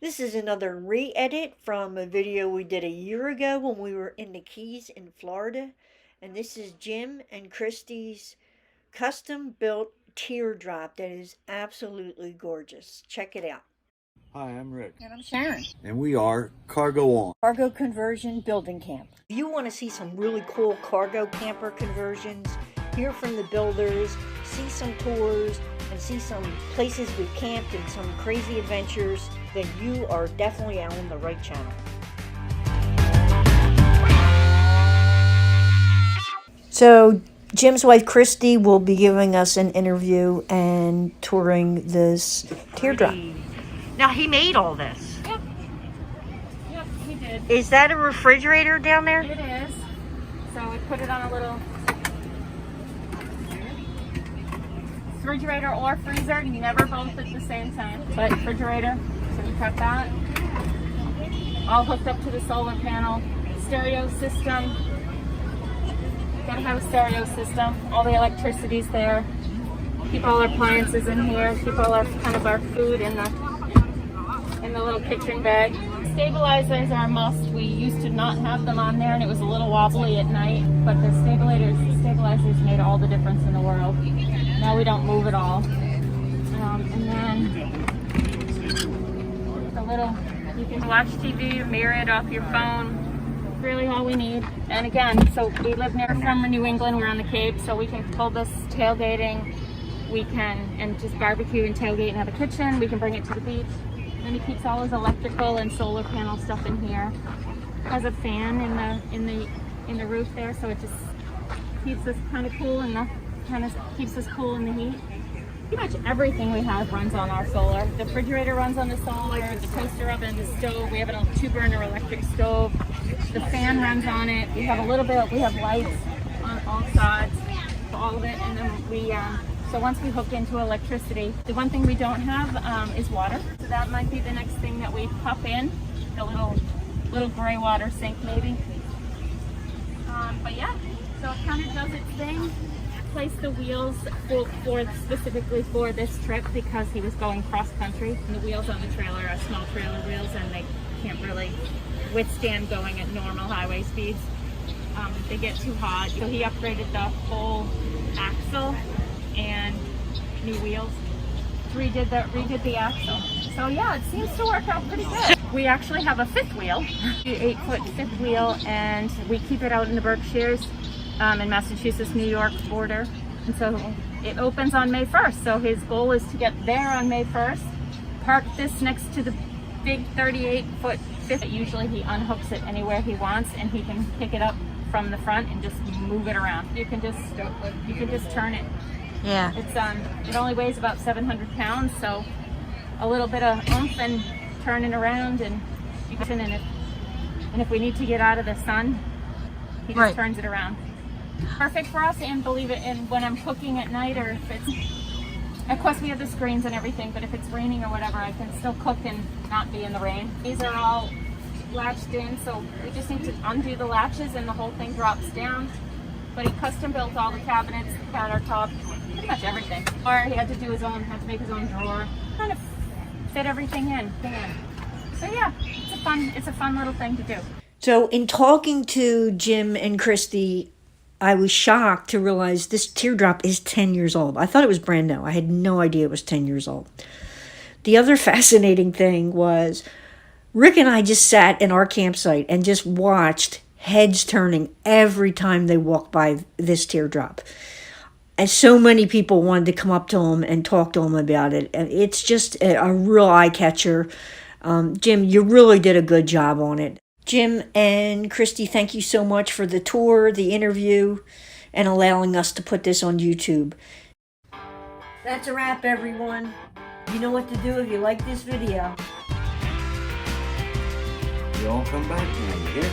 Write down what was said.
This is another re-edit from a video we did a year ago when we were in the Keys in Florida. And this is Jim and Christy's custom built teardrop that is absolutely gorgeous. Check it out. Hi, I'm Rick. And I'm Sharon. And we are Cargo On. Cargo Conversion Building Camp. If you want to see some really cool cargo camper conversions, hear from the builders, see some tours, and see some places we've camped and some crazy adventures, then you are definitely on the right channel. So Jim's wife Christy will be giving us an interview and touring this teardrop. Now he made all this. Yep. Yep, he did. Is that a refrigerator down there? It is. So we put it on a little refrigerator or freezer. You never both at the same time. But refrigerator. So we cut that. All hooked up to the solar panel. Stereo system. Gotta have a stereo system. All the electricity's there. Keep all our appliances in here. Keep all our kind of our food in the little kitchen bag. Stabilizers are a must. We used to not have them on there and it was a little wobbly at night, but the stabilizers made all the difference in the world. Now we don't move at all. And then the little, you can watch TV or mirror it off your phone. Really all we need. And again, so we live near from New England, we're on the Cape, so we can pull this tailgating, we can, and just barbecue and tailgate and have a kitchen, we can bring it to the beach. And he keeps all his electrical and solar panel stuff in here. Has a fan in the roof there, so it just keeps us kind of cool and keeps us cool in the heat. Pretty much everything we have runs on our solar. The refrigerator runs on the solar, the toaster oven, the stove. We have a 2-burner electric stove. The fan runs on it. We have we have lights on all sides, all of it, and then we. So once we hook into electricity, the one thing we don't have is water. So that might be the next thing that we pop in, the little gray water sink maybe. But yeah, so it kind of does its thing. Placed the wheels specifically for this trip because he was going cross country. And the wheels on the trailer are small trailer wheels and they can't really withstand going at normal highway speeds. They get too hot. So he upgraded the whole axle and new wheels. Redid the axle. So yeah, it seems to work out pretty good. We actually have a 5th wheel, 8-foot 5th wheel, and we keep it out in the Berkshires in Massachusetts, New York border. And so it opens on May 1st. So his goal is to get there on May 1st, park this next to the big 38-foot 5th. Usually he unhooks it anywhere he wants and he can pick it up from the front and just move it around. You can just turn it. Yeah. It's it only weighs about 700 pounds, so a little bit of oomph and turning around, and if we need to get out of the sun, he just turns it around. Perfect for us, and believe it, and when I'm cooking at night, or if it's, of course we have the screens and everything, but if it's raining or whatever, I can still cook and not be in the rain. These are all latched in, so we just need to undo the latches and the whole thing drops down. But he custom built all the cabinets, the countertop, pretty much everything. Or he had to make his own drawer, kind of fit everything in. So yeah, it's a fun little thing to do. So in talking to Jim and Christy, I was shocked to realize this teardrop is 10 years old. I thought it was brand new. I had no idea it was 10 years old. The other fascinating thing was Rick and I just sat in our campsite and just watched heads turning every time they walked by this teardrop. And so many people wanted to come up to him and talk to him about it. And it's just a real eye catcher. Jim, you really did a good job on it. Jim and Christy, thank you so much for the tour, the interview, and allowing us to put this on YouTube. That's a wrap, everyone. You know what to do if you like this video. You all come back now, you hear?